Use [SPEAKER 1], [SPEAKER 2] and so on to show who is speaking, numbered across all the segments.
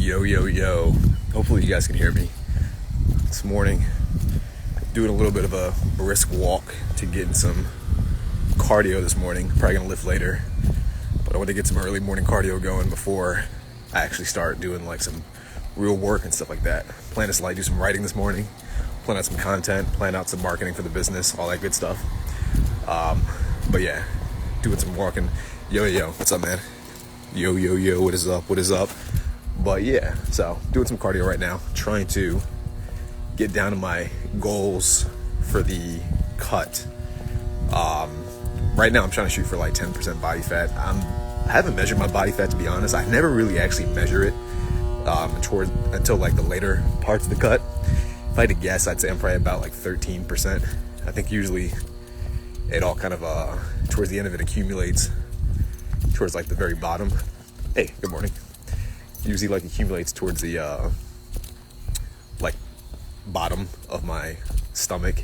[SPEAKER 1] Yo. Hopefully you guys can hear me. This morning, doing a little bit of a brisk walk to get in some cardio this morning. Probably gonna lift later, but I want to get some early morning cardio going before I actually start doing like some real work and stuff like that. Plan to do some writing this morning, plan out some content, plan out some marketing for the business, all that good stuff. But yeah, doing some walking. Yo, what's up, man? Yo, what is up? But yeah, so doing some cardio right now, trying to get down to my goals for the cut. Right now I'm trying to shoot for like 10% body fat. I haven't measured my body fat, to be honest. I never really actually measure it until like the later parts of the cut. If I had to guess, I'd say I'm probably about like 13%. I think usually it all kind of towards the end of it accumulates towards like the very bottom. Hey, good morning. Usually like accumulates towards the like bottom of my stomach.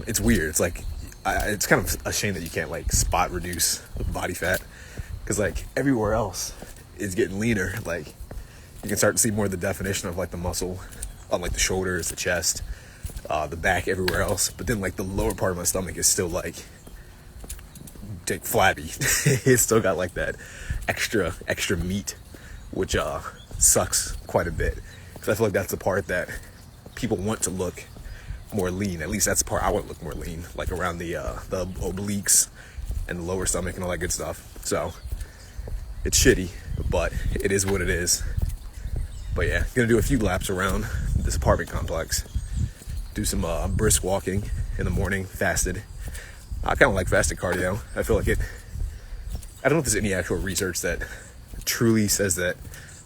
[SPEAKER 1] It's weird. It's like it's kind of a shame that you can't like spot reduce body fat, because like everywhere else is getting leaner. Like you can start to see more of the definition of like the muscle on like the shoulders, the chest, the back, everywhere else. But then like the lower part of my stomach is still like flabby. It's still got like that extra meat, which sucks quite a bit, because I feel like that's the part that people want to look more lean. At least that's the part I want to look more lean, like around the obliques and the lower stomach and all that good stuff. So it's shitty, but it is what it is. But yeah, gonna do a few laps around this apartment complex, do some brisk walking in the morning, fasted. I kind of like fasted cardio. I feel like I don't know if there's any actual research that truly says that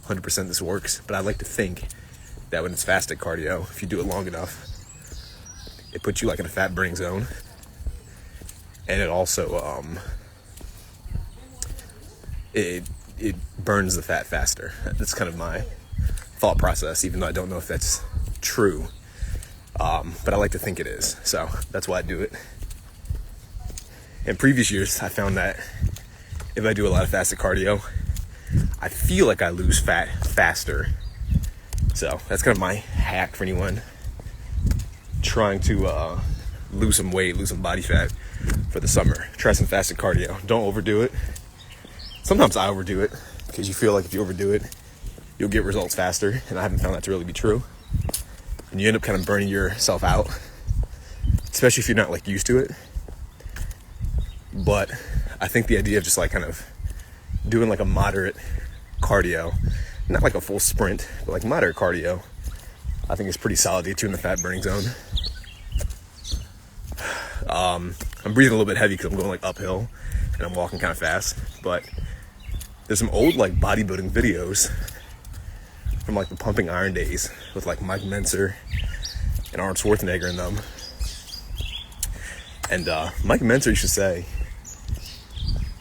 [SPEAKER 1] 100% this works, but I like to think that when it's fasted cardio, if you do it long enough, it puts you like in a fat burning zone, and it also it burns the fat faster. That's kind of my thought process, even though I don't know if that's true, but I like to think it is, so that's why I do it. In previous years, I found that if I do a lot of fasted cardio, I feel like I lose fat faster. So that's kind of my hack for anyone trying to lose some weight, lose some body fat for the summer. Try some fasted cardio. Don't overdo it. Sometimes I overdo it, because you feel like if you overdo it, you'll get results faster, and I haven't found that to really be true. And you end up kind of burning yourself out, especially if you're not like used to it. But I think the idea of just like kind of doing like a moderate cardio, not like a full sprint, but like moderate cardio, I think is pretty solid to get you in the fat burning zone. I'm breathing a little bit heavy because I'm going like uphill and I'm walking kind of fast. But there's some old like bodybuilding videos from like the pumping iron days with like Mike Mentzer and Arnold Schwarzenegger in them. And Mike Mentzer used to say,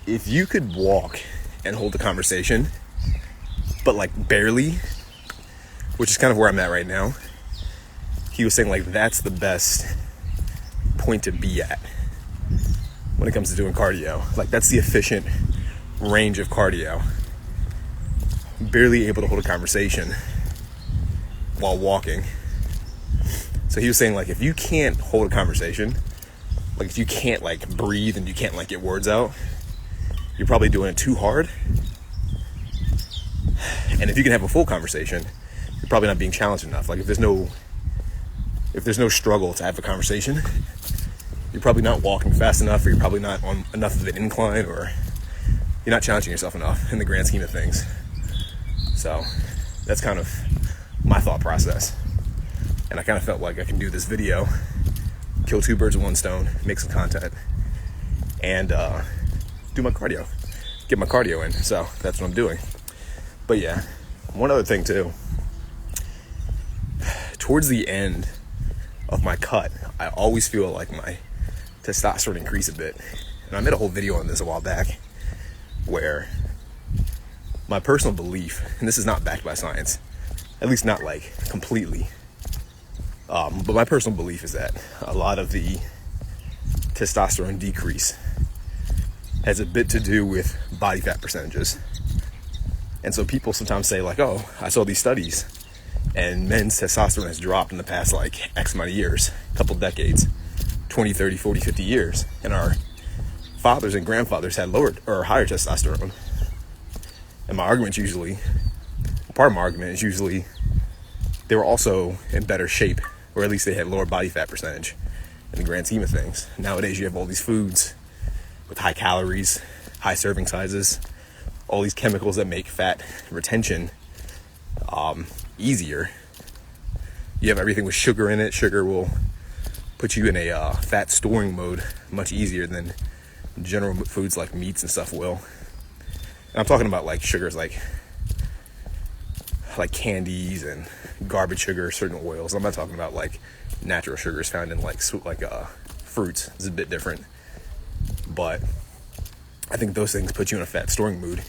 [SPEAKER 1] if you could walk and hold a conversation, but like barely, which is kind of where I'm at right now, he was saying like that's the best point to be at when it comes to doing cardio. Like that's the efficient range of cardio. Barely able to hold a conversation while walking. So he was saying like if you can't hold a conversation, like if you can't like breathe and you can't like get words out, you're probably doing it too hard. And if you can have a full conversation, you're probably not being challenged enough. Like if there's no struggle to have a conversation, you're probably not walking fast enough, or you're probably not on enough of an incline, or you're not challenging yourself enough in the grand scheme of things. So that's kind of my thought process. And I kind of felt like I can do this video, kill two birds with one stone, make some content, and do my cardio, get my cardio in. So that's what I'm doing. But yeah, one other thing too, towards the end of my cut, I always feel like my testosterone increase a bit. And I made a whole video on this a while back, where my personal belief, and this is not backed by science, at least not like completely, but my personal belief is that a lot of the testosterone decrease has a bit to do with body fat percentages. And so people sometimes say like, oh, I saw these studies and men's testosterone has dropped in the past like X amount of years, a couple decades, 20, 30, 40, 50 years. And our fathers and grandfathers had lower or higher testosterone. And my argument's usually, part of my argument is usually they were also in better shape, or at least they had lower body fat percentage in the grand scheme of things. Nowadays you have all these foods with high calories, high serving sizes, all these chemicals that make fat retention easier. You have everything with sugar in it. Sugar will put you in a fat storing mode much easier than general foods like meats and stuff will. And I'm talking about like sugars like candies and garbage sugar, certain oils. I'm not talking about like natural sugars found in like fruits. It's a bit different. But I think those things put you in a fat storing mood.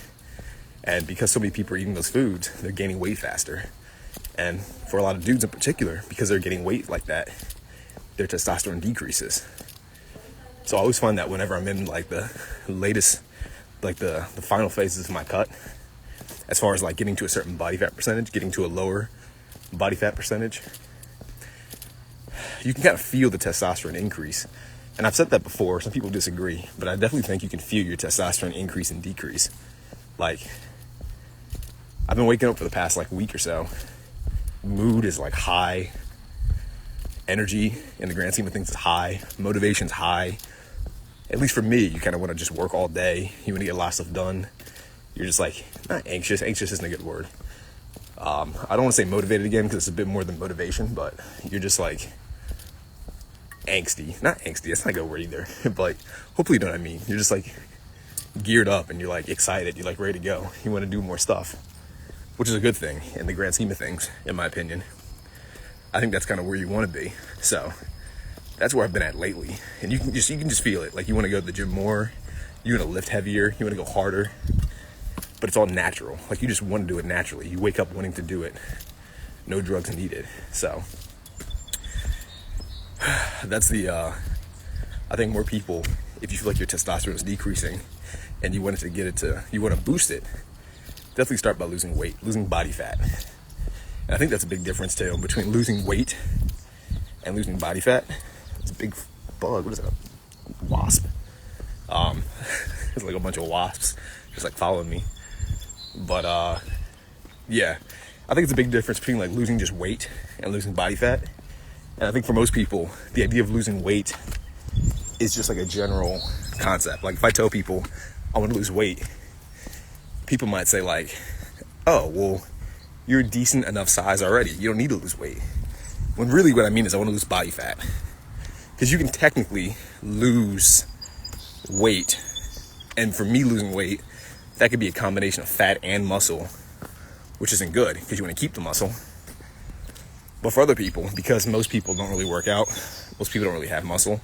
[SPEAKER 1] And because so many people are eating those foods, they're gaining weight faster. And for a lot of dudes in particular, because they're getting weight like that, their testosterone decreases. So I always find that whenever I'm in like the latest, like the final phases of my cut, as far as like getting to a certain body fat percentage, getting to a lower body fat percentage, you can kind of feel the testosterone increase. And I've said that before, some people disagree, but I definitely think you can feel your testosterone increase and decrease. Like, I've been waking up for the past like week or so. Mood is like high. Energy in the grand scheme of things is high. Motivation's high. At least for me, you kind of want to just work all day. You want to get a lot of stuff done. You're just like, not anxious. Anxious isn't a good word. I don't want to say motivated again because it's a bit more than motivation, but you're just like angsty. Not angsty, that's not a good word either. But like, hopefully you know what I mean. You're just like geared up and you're like excited. You're like ready to go. You want to do more stuff, which is a good thing in the grand scheme of things, in my opinion. I think that's kind of where you want to be. So that's where I've been at lately. And you can just feel it. Like you want to go to the gym more. You want to lift heavier. You want to go harder. But it's all natural. Like you just want to do it naturally. You wake up wanting to do it. No drugs needed. So that's I think more people, if you feel like your testosterone is decreasing and you want you want to boost it, definitely start by losing weight, losing body fat. And I think that's a big difference too, between losing weight and losing body fat. It's a big bug. What is it? A wasp. It's like a bunch of wasps just like following me. But yeah, I think it's a big difference between like losing just weight and losing body fat. And I think for most people, the idea of losing weight is just like a general concept. Like if I tell people I want to lose weight, people might say like, oh, well, you're a decent enough size already. You don't need to lose weight. When really what I mean is I want to lose body fat. Because you can technically lose weight. And for me, losing weight, that could be a combination of fat and muscle, which isn't good because you want to keep the muscle. But for other people, because most people don't really work out, most people don't really have muscle,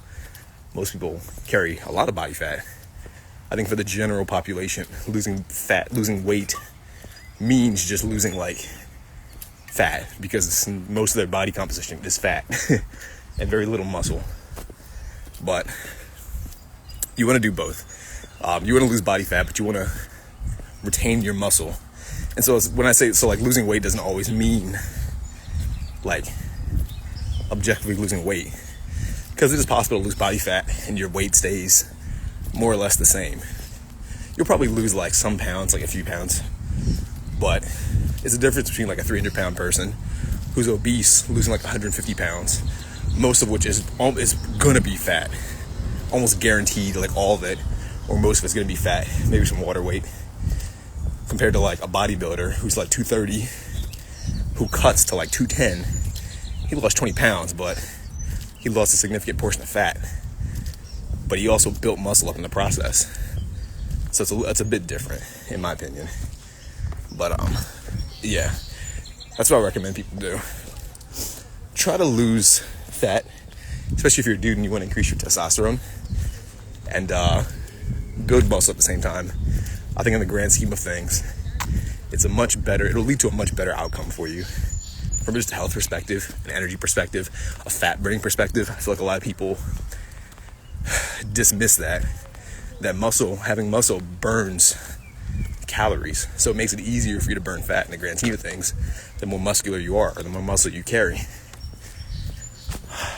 [SPEAKER 1] most people carry a lot of body fat. I think for the general population, losing weight means just losing like fat, because most of their body composition is fat and very little muscle. But you want to do both. You want to lose body fat, but you want to retain your muscle. And so when I say, so like losing weight doesn't always mean like objectively losing weight, because it is possible to lose body fat and your weight stays more or less the same. You'll probably lose like some pounds, like a few pounds, but it's a difference between like a 300-pound person who's obese losing like 150 pounds, most of which is gonna be fat, almost guaranteed, like all of it, or most of it's gonna be fat, maybe some water weight, compared to like a bodybuilder who's like 230, who cuts to like 210. He lost 20 pounds, but he lost a significant portion of fat, but he also built muscle up in the process. So it's a bit different, in my opinion. But yeah, that's what I recommend people do. Try to lose fat, especially if you're a dude and you want to increase your testosterone, and build muscle at the same time. I think in the grand scheme of things, it'll lead to a much better outcome for you. From just a health perspective, an energy perspective, a fat burning perspective. I feel like a lot of people dismiss that having muscle burns calories. So it makes it easier for you to burn fat in the grand scheme of things. The more muscular you are, or the more muscle you carry.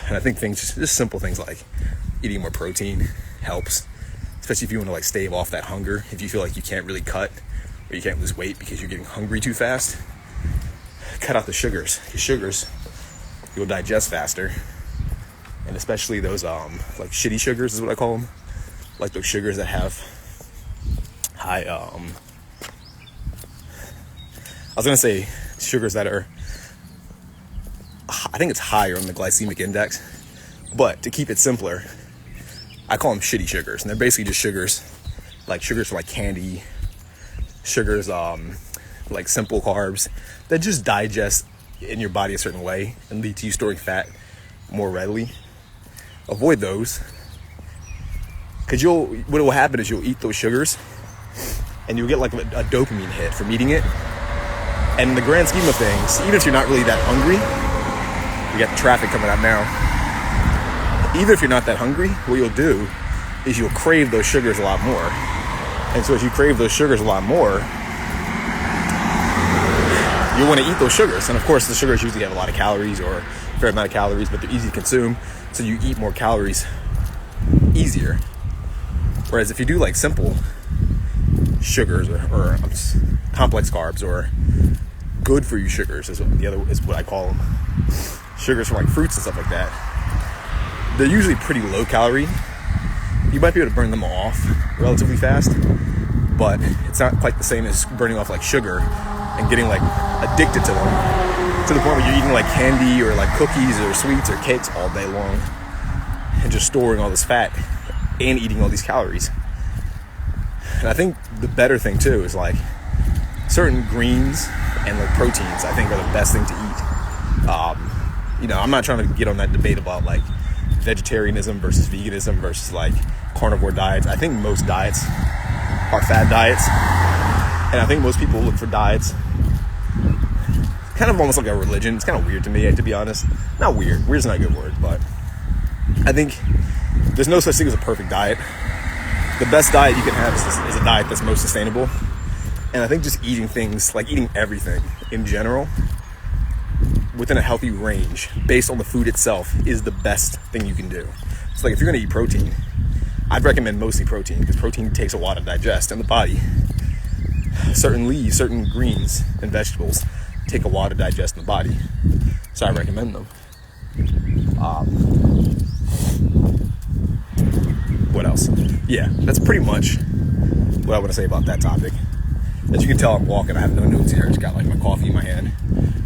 [SPEAKER 1] And I think just simple things like eating more protein helps, especially if you want to like stave off that hunger. If you feel like you can't really cut or you can't lose weight because you're getting hungry too fast, cut out the sugars. Because sugars, you'll digest faster. And especially those like shitty sugars is what I call them. Like those sugars that have high, I was going to say sugars that are, I think it's higher on the glycemic index. But to keep it simpler, I call them shitty sugars. And they're basically just sugars, like sugars for like candy, sugars like simple carbs that just digest in your body a certain way and lead to you storing fat more readily. Avoid those, because what will happen is you'll eat those sugars and you'll get like a dopamine hit from eating it. And in the grand scheme of things, even if you're not really that hungry, we got the traffic coming out now, even if you're not that hungry, what you'll do is you'll crave those sugars a lot more. And so as you crave those sugars a lot more, you'll want to eat those sugars. And of course, the sugars usually have a lot of calories or a fair amount of calories, but they're easy to consume. So you eat more calories easier. Whereas if you do like simple sugars or complex carbs or good for you sugars is what I call them. Sugars from like fruits and stuff like that. They're usually pretty low calorie. You might be able to burn them off relatively fast, but it's not quite the same as burning off like sugar and getting like addicted to them to the point where you're eating like candy or like cookies or sweets or cakes all day long and just storing all this fat and eating all these calories. And I think the better thing too is like certain greens and like proteins I think are the best thing to eat. I'm not trying to get on that debate about like vegetarianism versus veganism versus like carnivore diets. I think most diets are fad diets, and I think most people look for diets kind of almost like a religion. It's kind of weird to me, to be honest. Not weird. Weird's not a good word, but I think there's no such thing as a perfect diet. The best diet you can have is a diet that's most sustainable. And I think just eating things, like eating everything in general, within a healthy range, based on the food itself, is the best thing you can do. So like if you're going to eat protein, I'd recommend mostly protein, because protein takes a while to digest in the body. Certain leaves, certain greens and vegetables take a while to digest in the body. So I recommend them. What else? Yeah, that's pretty much what I want to say about that topic. As you can tell, I'm walking. I have no notes here. I just got like my coffee in my hand.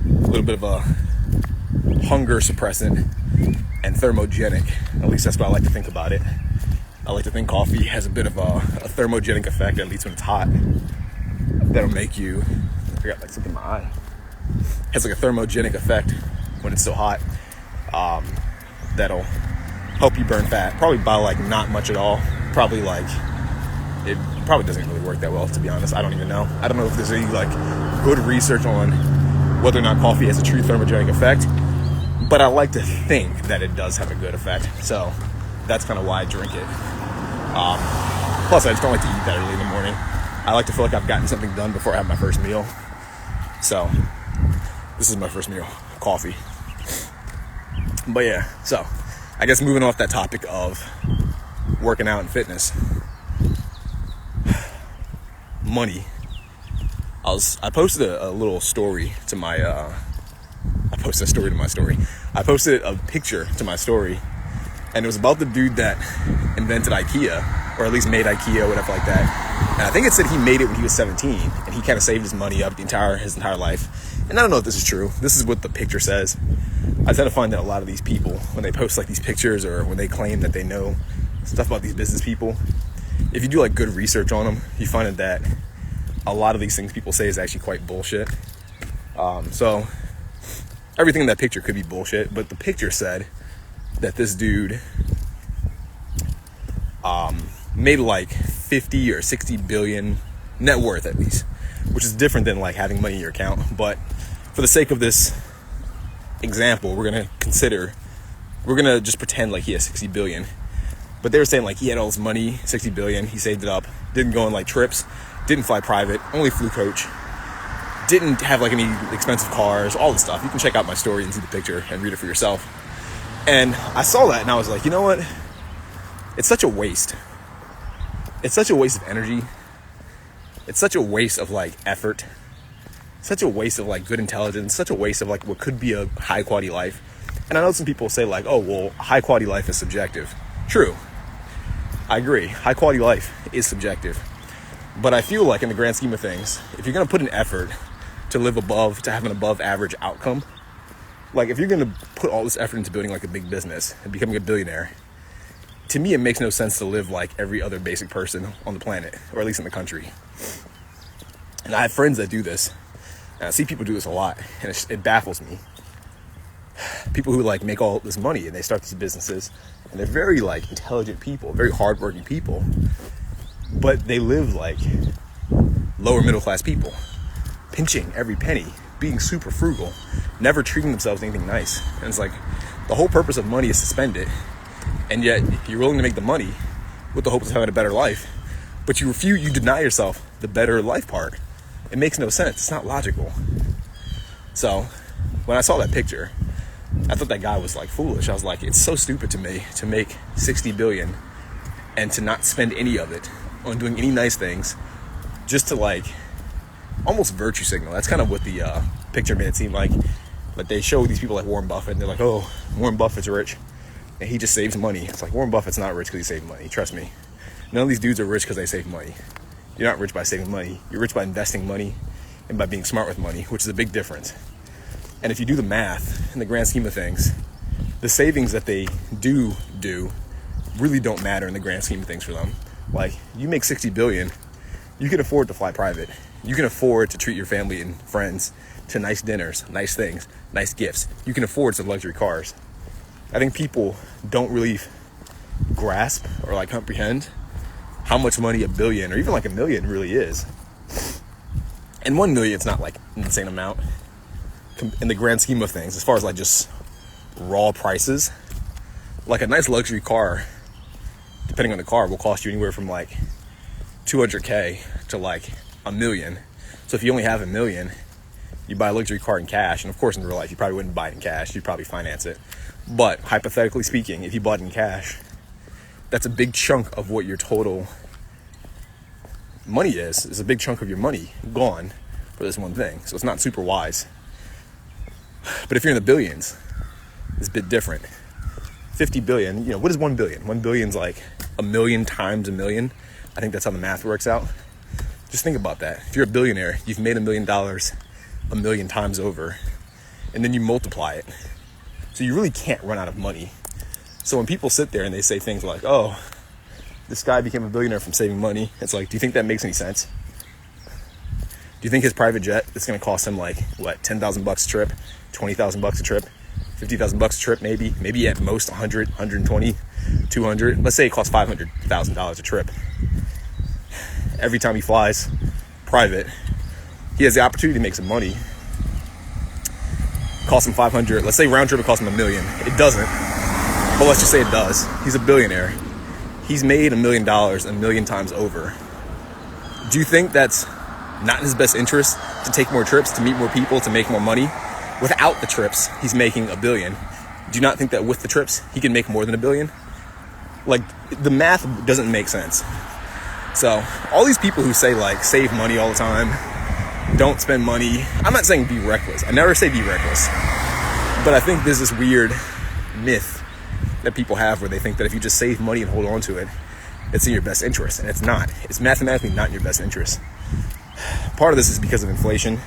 [SPEAKER 1] A little bit of a hunger suppressant and thermogenic. At least that's what I like to think about it. I like to think coffee has a bit of a thermogenic effect, at least when it's hot. That'll make you, I got like something in my eye. It has like a thermogenic effect when it's so hot. That'll help you burn fat. Probably by like not much at all. Probably like, it probably doesn't really work that well, to be honest. I don't even know. I don't know if there's any like good research on whether or not coffee has a true thermogenic effect, but I like to think that it does have a good effect. So that's kind of why I drink it. Plus, I just don't like to eat that early in the morning. I like to feel like I've gotten something done before I have my first meal. So this is my first meal, coffee. But yeah, so I guess moving off that topic of working out and fitness, money. I posted a little story to my I posted a picture to my story, and it was about the dude that invented IKEA, or at least made IKEA or whatever like that. And I think it said he made it when he was 17, and he kind of saved his money up his entire life. And I don't know if this is true. This is what the picture says. I tend to find that a lot of these people, when they post like these pictures or when they claim that they know stuff about these business people, if you do like good research on them, you find that a lot of these things people say is actually quite bullshit. So everything in that picture could be bullshit, but the picture said that this dude made like 50 or 60 billion net worth, at least, which is different than like having money in your account. But for the sake of this example, we're gonna just pretend like he has 60 billion. But they were saying like he had all this money, 60 billion, he saved it up, didn't go on like trips, didn't fly private, only flew coach, didn't have like any expensive cars, all the stuff. You can check out my story and see the picture and read it for yourself. And I saw that and I was like, you know what? It's such a waste. It's such a waste of energy. It's such a waste of like effort. Such a waste of like good intelligence. Such a waste of like what could be a high quality life. And I know some people say like, oh, well, high quality life is subjective. True. I agree. High quality life is subjective. But I feel like in the grand scheme of things, if you're going to put an effort to live above, to have an above average outcome, like if you're going to put all this effort into building like a big business and becoming a billionaire, to me, it makes no sense to live like every other basic person on the planet, or at least in the country. And I have friends that do this, and I see people do this a lot, and it baffles me. People who like make all this money and they start these businesses, and they're very like intelligent people, very hardworking people, but they live like lower middle class people, pinching every penny, being super frugal, never treating themselves to anything nice. And it's like the whole purpose of money is to spend it, and yet you're willing to make the money with the hopes of having a better life, but you deny yourself the better life part. It makes no sense. It's not logical. So when I saw that picture, I thought that guy was like foolish. I was like, it's so stupid to me to make 60 billion and to not spend any of it on doing any nice things, just to like almost virtue signal. That's kind of what the picture made it seem like. But they show these people like Warren Buffett, and they're like, oh, Warren Buffett's rich and he just saves money. It's like, Warren Buffett's not rich because he saved money. Trust me. None of these dudes are rich because they save money. You're not rich by saving money. You're rich by investing money and by being smart with money, which is a big difference. And if you do the math in the grand scheme of things, the savings that they do really don't matter in the grand scheme of things for them. Like, you make 60 billion, you can afford to fly private. You can afford to treat your family and friends to nice dinners, nice things, nice gifts. You can afford some luxury cars. I think people don't really grasp or like comprehend how much money a billion or even like a million really is. And 1 million, it's not like an insane amount in the grand scheme of things, as far as like just raw prices. Like a nice luxury car, depending on the car, will cost you anywhere from like 200K to like $1 million. So if you only have $1 million, you buy a luxury car in cash. And of course, in real life, you probably wouldn't buy it in cash. You'd probably finance it. But hypothetically speaking, if you bought it in cash, that's a big chunk of what your total money is. It's a big chunk of your money gone for this one thing. So it's not super wise. But if you're in the billions, it's a bit different. 50 billion, you know, what is 1 billion? 1 billion's like 1 million times 1 million. I think that's how the math works out. Just think about that. If you're a billionaire, you've made $1 million 1 million times over, and then you multiply it. So you really can't run out of money. So when people sit there and they say things like, oh, this guy became a billionaire from saving money, it's like, do you think that makes any sense? Do you think his private jet is going to cost him like, what, $10,000 a trip, $20,000 a trip, $50,000 a trip maybe at most 100, 120, 200. Let's say it costs $500,000 a trip. Every time he flies private, he has the opportunity to make some money. Costs him 500. Let's say round trip it costs him $1 million. It doesn't, but let's just say it does. He's a billionaire. He's made $1 million 1 million times over. Do you think that's not in his best interest to take more trips, to meet more people, to make more money? Without the trips, he's making $1 billion. Do you not think that with the trips, he can make more than $1 billion? Like, the math doesn't make sense. So, all these people who say, like, save money all the time, don't spend money. I'm not saying be reckless. I never say be reckless. But I think there's this weird myth that people have where they think that if you just save money and hold on to it, it's in your best interest. And it's not. It's mathematically not in your best interest. Part of this is because of inflation.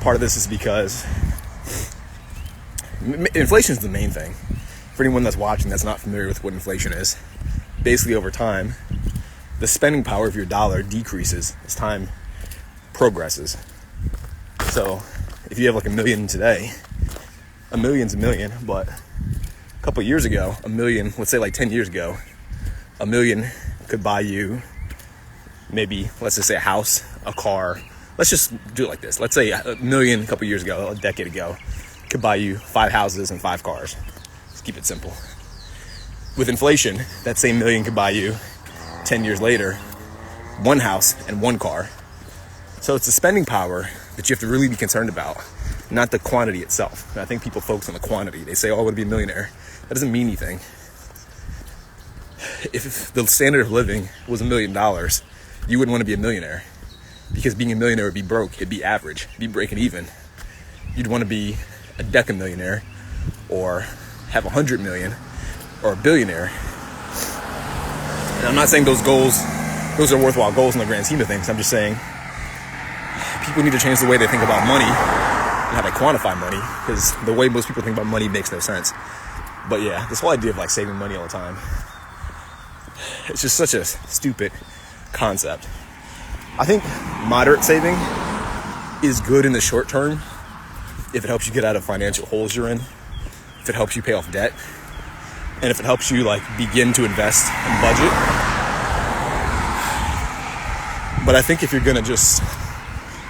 [SPEAKER 1] Part of this is because inflation is the main thing. For anyone that's watching that's not familiar with what inflation is, basically over time, the spending power of your dollar decreases as time progresses. So if you have like $1 million today, $1 million's $1 million, but a couple of years ago, $1 million, let's say like 10 years ago, $1 million could buy you maybe, let's just say a house, a car. Let's just do it like this. Let's say $1 million a couple of years ago, a decade ago, could buy you 5 houses and 5 cars. Let's keep it simple. With inflation, that same $1 million could buy you 10 years later one house and one car. So it's the spending power that you have to really be concerned about, not the quantity itself. And I think people focus on the quantity. They say, oh, I want to be a millionaire. That doesn't mean anything. If the standard of living was $1 million, you wouldn't want to be a millionaire, because being a millionaire would be broke. It'd be average. It'd be breaking even. You'd want to be a decamillionaire, or have 100 million, or a billionaire. And I'm not saying those are worthwhile goals in the grand scheme of things. I'm just saying people need to change the way they think about money and how they quantify money, because the way most people think about money makes no sense. But yeah, this whole idea of like saving money all the time, it's just such a stupid concept. I think moderate saving is good in the short term if it helps you get out of financial holes you're in, if it helps you pay off debt, and if it helps you like begin to invest and budget. But I think if you're gonna just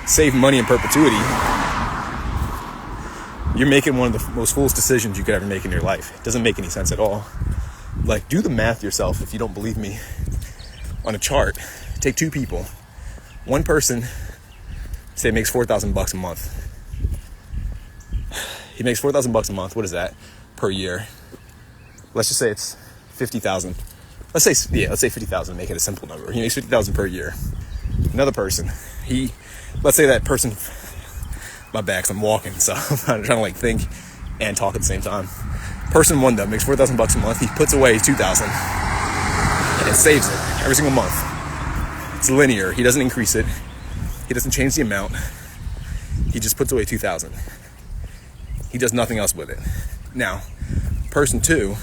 [SPEAKER 1] save money in perpetuity, you're making one of the most foolish decisions you could ever make in your life. It doesn't make any sense at all. Like, do the math yourself if you don't believe me. On a chart, take two people. One person, say, makes $4,000 a month. He makes $4,000 a month. What is that per year? Let's just say it's 50,000. Let's say 50,000. Make it a simple number. He makes 50,000 per year. Another person, let's say that person. My bad, 'cause I'm walking, so I'm trying to like think and talk at the same time. Person one though makes $4,000 a month. He puts away $2,000 and saves it every single month. It's linear. He doesn't increase it. He doesn't change the amount. He just puts away $2,000. He does nothing else with it. Now, person two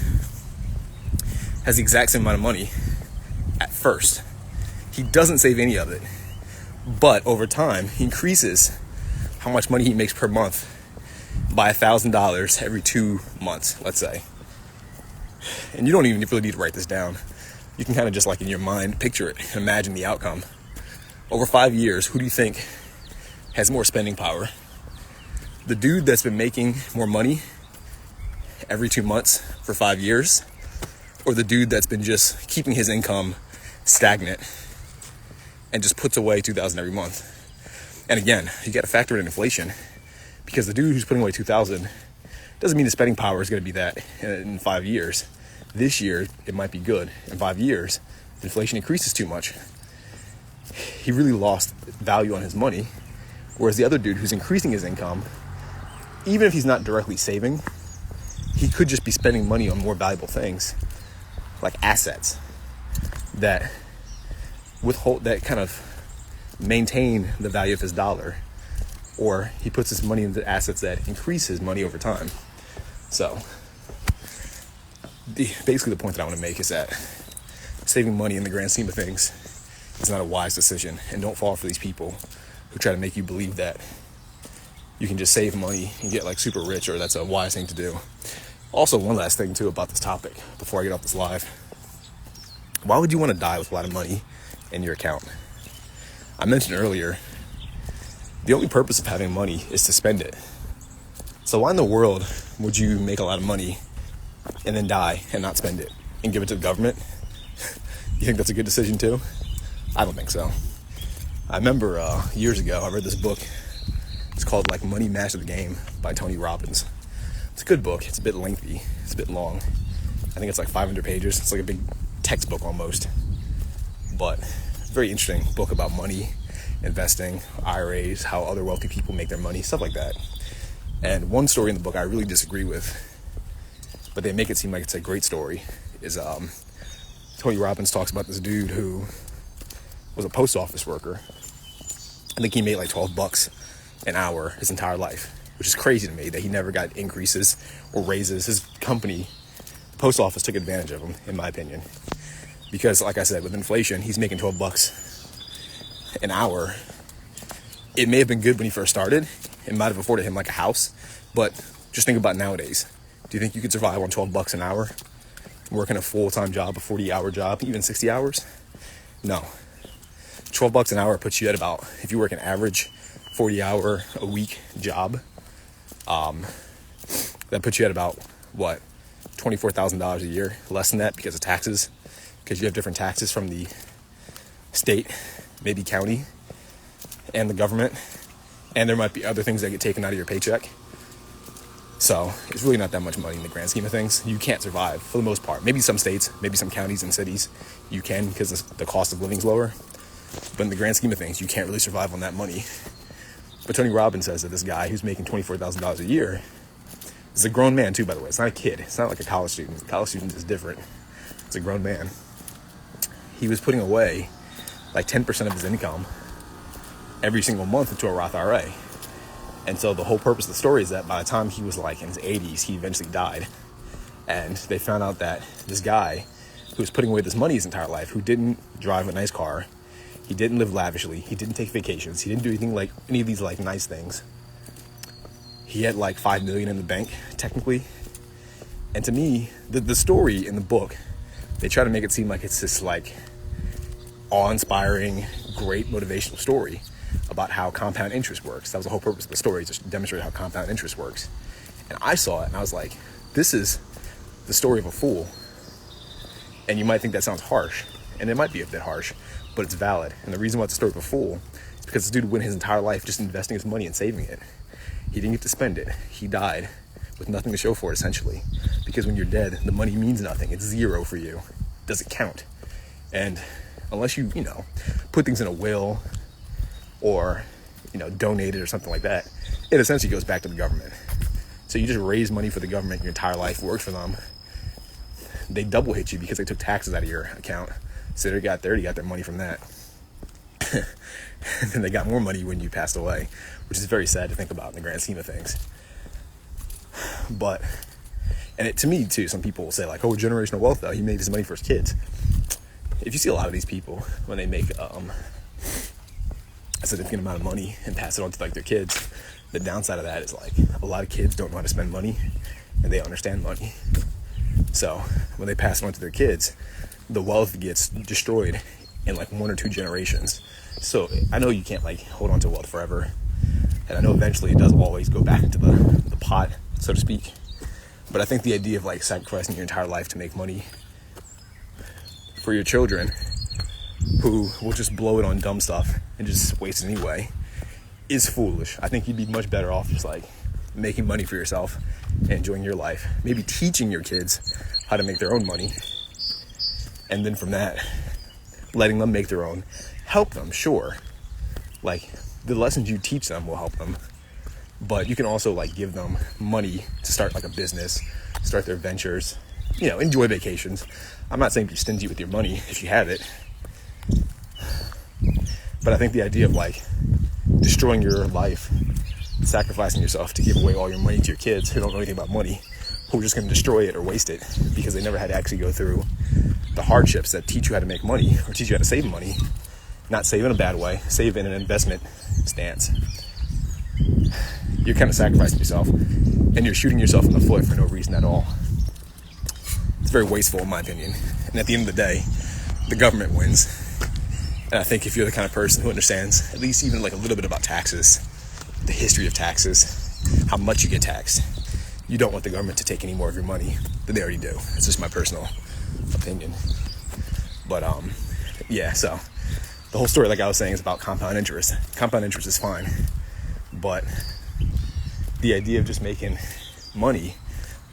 [SPEAKER 1] has the exact same amount of money at first. He doesn't save any of it, but over time he increases how much money he makes per month by $1,000 every 2 months, let's say. And you don't even really need to write this down. You can kind of just like in your mind picture it and imagine the outcome. Over 5 years, who do you think has more spending power? The dude that's been making more money every 2 months for 5 years, or the dude that's been just keeping his income stagnant and just puts away $2,000 every month? And again, you got to factor in inflation, because the dude who's putting away $2,000 doesn't mean the spending power is going to be that in 5 years. This year, it might be good. In 5 years, inflation increases too much. He really lost value on his money, whereas the other dude who's increasing his income, even if he's not directly saving, he could just be spending money on more valuable things, like assets that kind of maintain the value of his dollar, or he puts his money into assets that increase his money over time. So basically the point that I want to make is that saving money in the grand scheme of things is not a wise decision, and don't fall for these people who try to make you believe that you can just save money and get like super rich, or that's a wise thing to do. Also, one last thing too about this topic before I get off this live. Why would you want to die with a lot of money in your account? I mentioned earlier, the only purpose of having money is to spend it. So why in the world would you make a lot of money and then die and not spend it and give it to the government? You think that's a good decision too? I don't think so. I remember years ago, I read this book. It's called like Money Master the Game by Tony Robbins. It's a good book. It's a bit lengthy. It's a bit long. I think it's like 500 pages. It's like a big textbook almost. But very interesting book about money, investing, IRAs, how other wealthy people make their money, stuff like that. And one story in the book I really disagree with, but they make it seem like it's a great story, is Tony Robbins talks about this dude who was a post office worker. I think he made like $12 an hour his entire life, which is crazy to me that he never got increases or raises. His company, the post office, took advantage of him, in my opinion. Because, like I said, with inflation, he's making $12 an hour. It may have been good when he first started. It might have afforded him like a house. But just think about nowadays. Do you think you could survive on $12 an hour? Working a full-time job, a 40-hour job, even 60 hours? No. $12 an hour puts you at about, if you work an average 40-hour a week job, that puts you at about, what, $24,000 a year? Less than that because of taxes. Because you have different taxes from the state maybe county, and the government. And there might be other things that get taken out of your paycheck. So it's really not that much money in the grand scheme of things. You can't survive for the most part. Maybe some states, maybe some counties and cities, you can because the cost of living is lower. But in the grand scheme of things, you can't really survive on that money. But Tony Robbins says that this guy who's making $24,000 a year is a grown man too, by the way. It's not a kid. It's not like a college student. A college student is different. It's a grown man. He was putting away like 10% of his income every single month into a Roth IRA. And so the whole purpose of the story is that by the time he was like in his 80s, he eventually died. And they found out that this guy who was putting away this money his entire life, who didn't drive a nice car, he didn't live lavishly, he didn't take vacations, he didn't do anything like any of these like nice things. He had like $5 million in the bank, technically. And to me, the story in the book, they try to make it seem like it's this like awe-inspiring, great motivational story about how compound interest works. That was the whole purpose of the story, just to demonstrate how compound interest works. And I saw it and I was like, this is the story of a fool. And you might think that sounds harsh, and it might be a bit harsh, but it's valid. And the reason why it's the story of a fool is because this dude went his entire life just investing his money and saving it. He didn't get to spend it. He died with nothing to show for it, essentially. Because when you're dead, the money means nothing. It's zero for you. It doesn't count. And unless you put things in a will or, donate it or something like that, it essentially goes back to the government. So you just raise money for the government your entire life, worked for them. They double hit you because they took taxes out of your account. So they got their money from that. And then they got more money when you passed away, which is very sad to think about in the grand scheme of things. But, to me too, some people will say like, oh, generational wealth though, he made his money for his kids. If you see a lot of these people, when they make a significant amount of money and pass it on to like their kids, the downside of that is like a lot of kids don't know how to spend money and they don't understand money. So when they pass it on to their kids, the wealth gets destroyed in like 1 or 2 generations. So I know you can't like hold on to wealth forever, and I know eventually it does always go back into the pot, so to speak. But I think the idea of like sacrificing your entire life to make money for your children, who will just blow it on dumb stuff and just waste it anyway, is foolish. I think you'd be much better off just like making money for yourself and enjoying your life. Maybe teaching your kids how to make their own money. And then from that, letting them make their own. Help them, sure. Like, the lessons you teach them will help them. But you can also like give them money to start like a business, start their ventures, enjoy vacations. I'm not saying be stingy with your money if you have it. But I think the idea of like destroying your life, sacrificing yourself to give away all your money to your kids who don't know anything about money, who are just going to destroy it or waste it because they never had to actually go through the hardships that teach you how to make money or teach you how to save money. Not save in a bad way, save in an investment stance. You're kind of sacrificing yourself and you're shooting yourself in the foot for no reason at all. It's very wasteful in my opinion. And at the end of the day, the government wins. And I think if you're the kind of person who understands at least even like a little bit about taxes, the history of taxes, how much you get taxed, you don't want the government to take any more of your money than they already do. It's just my personal opinion. But so the whole story, like I was saying, is about compound interest. Compound interest is fine, but the idea of just making money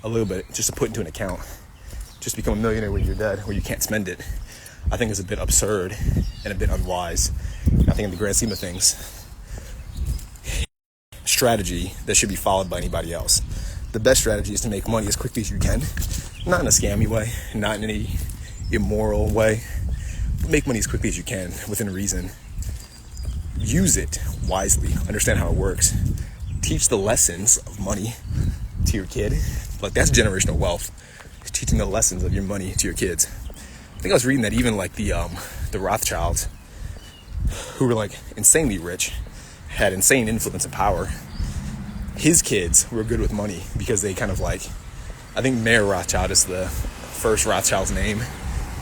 [SPEAKER 1] a little bit just to put into an account, just become a millionaire when you're dead, where you can't spend it, I think is a bit absurd and a bit unwise. I think in the grand scheme of things, strategy that should be followed by anybody else. The best strategy is to make money as quickly as you can, not in a scammy way, not in any immoral way, but make money as quickly as you can within reason. Use it wisely, understand how it works, teach the lessons of money to your kid. Like, that's generational wealth, teaching the lessons of your money to your kids. I think I was reading that even like the Rothschilds, who were like insanely rich, had insane influence and power. His kids were good with money because they kind of like, I think Mayer Rothschild is the first Rothschild's name.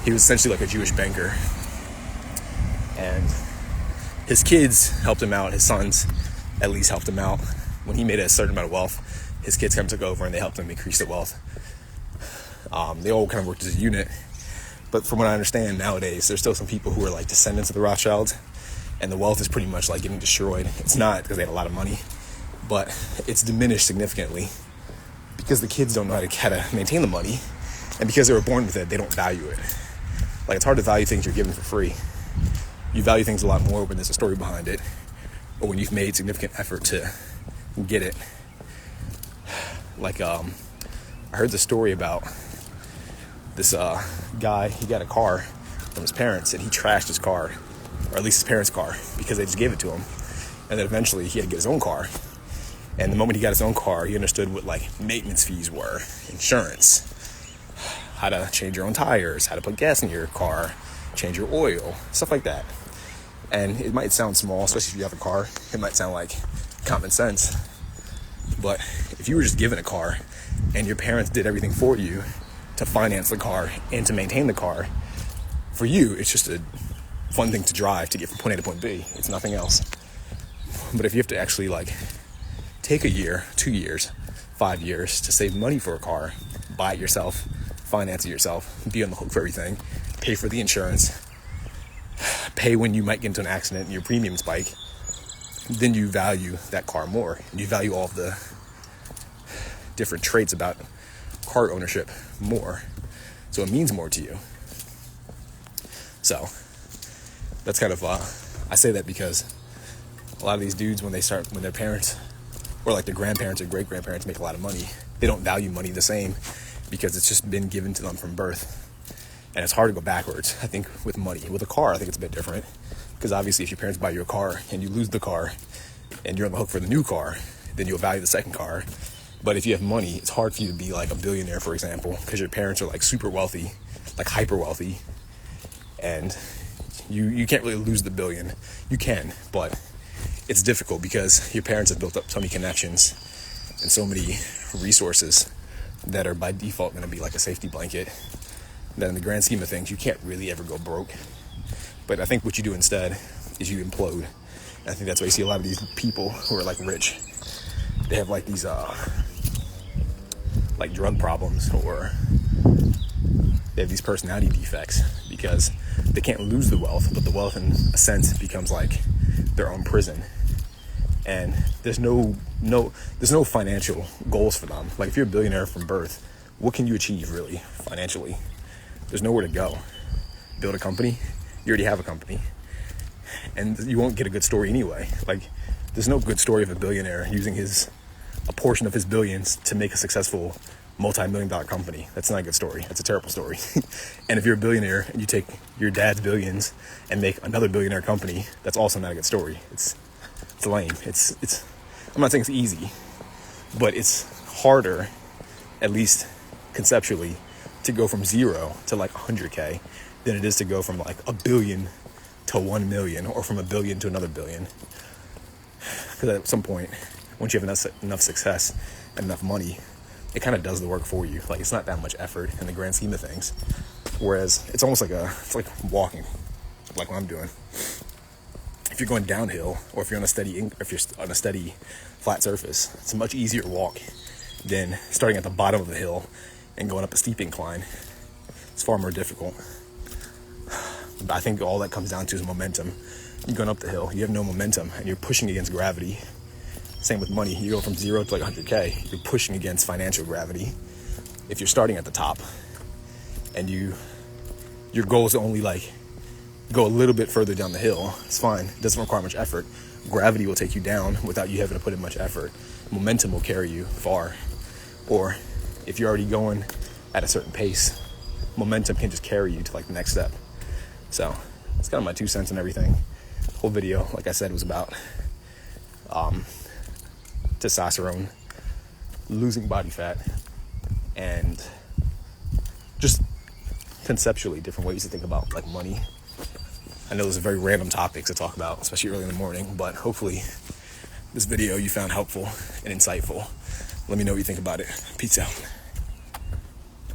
[SPEAKER 1] He was essentially like a Jewish banker. And his kids helped him out. His sons at least helped him out. When he made a certain amount of wealth, his kids kind of took over and they helped him increase the wealth. They all kind of worked as a unit. But from what I understand nowadays, there's still some people who are like descendants of the Rothschilds and the wealth is pretty much like getting destroyed. It's not because they had a lot of money, but it's diminished significantly because the kids don't know how to maintain the money, and because they were born with it, they don't value it. Like, it's hard to value things you're given for free. You value things a lot more when there's a story behind it, or when you've made significant effort to get it. Like, I heard the story about this guy. He got a car from his parents, and he trashed his car, or at least his parents' car, because they just gave it to him. And then eventually he had to get his own car. And the moment he got his own car, he understood what like maintenance fees were, insurance, how to change your own tires, how to put gas in your car, change your oil, stuff like that. And it might sound small, especially if you have a car. It might sound like common sense. But if you were just given a car and your parents did everything for you to finance the car and to maintain the car, for you, it's just a fun thing to drive to get from point A to point B. It's nothing else. But if you have to actually like take a year, 2 years, 5 years to save money for a car, buy it yourself, finance it yourself, be on the hook for everything, pay for the insurance, pay when you might get into an accident and your premium spike, then you value that car more. And you value all of the different traits about car ownership more. So it means more to you. So that's kind of, I say that because a lot of these dudes, when their parents, or like their grandparents or great-grandparents make a lot of money, they don't value money the same because it's just been given to them from birth. And it's hard to go backwards, I think, with money. With a car, I think it's a bit different. Because obviously if your parents buy you a car and you lose the car and you're on the hook for the new car, then you'll value the second car. But if you have money, it's hard for you to be like a billionaire, for example, because your parents are like super wealthy, like hyper wealthy. And you can't really lose the billion. You can, but it's difficult because your parents have built up so many connections and so many resources that are by default going to be like a safety blanket, that in the grand scheme of things, you can't really ever go broke. But I think what you do instead is you implode. And I think that's why you see a lot of these people who are like rich. They have like these like drug problems, or they have these personality defects because they can't lose the wealth, but the wealth in a sense becomes like their own prison. And there's no financial goals for them. Like if you're a billionaire from birth, what can you achieve really financially? There's nowhere to go. Build a company? You already have a company. And you won't get a good story anyway. Like there's no good story of a billionaire using a portion of his billions to make a successful multi-million-dollar company. That's not a good story. That's a terrible story. And if you're a billionaire and you take your dad's billions and make another billionaire company, that's also not a good story. It's lame. It's I'm not saying it's easy, but it's harder, at least conceptually, to go from 0 to like 100K than it is to go from like a billion to 1 million, or from a billion to another billion. Because at some point, once you have enough success and enough money, it kind of does the work for you. Like it's not that much effort in the grand scheme of things. Whereas it's almost like it's like walking, like what I'm doing. If you're going downhill, or if you're on a steady flat surface, it's a much easier walk than starting at the bottom of the hill and going up a steep incline. It's far more difficult. But I think all that comes down to is momentum. You're going up the hill, you have no momentum, and you're pushing against gravity. Same with money. You go from 0 to like 100K, you're pushing against financial gravity. If you're starting at the top and your goal is to only like go a little bit further down the hill, it's fine. It doesn't require much effort. Gravity will take you down without you having to put in much effort. Momentum will carry you far. Or if you're already going at a certain pace, momentum can just carry you to like the next step. So it's kind of my 2 cents on everything. The whole video, like I said, was about testosterone, losing body fat, and just conceptually different ways to think about like money. I know those are very random topics to talk about, especially early in the morning, but hopefully this video you found helpful and insightful. Let me know what you think about it. Peace out.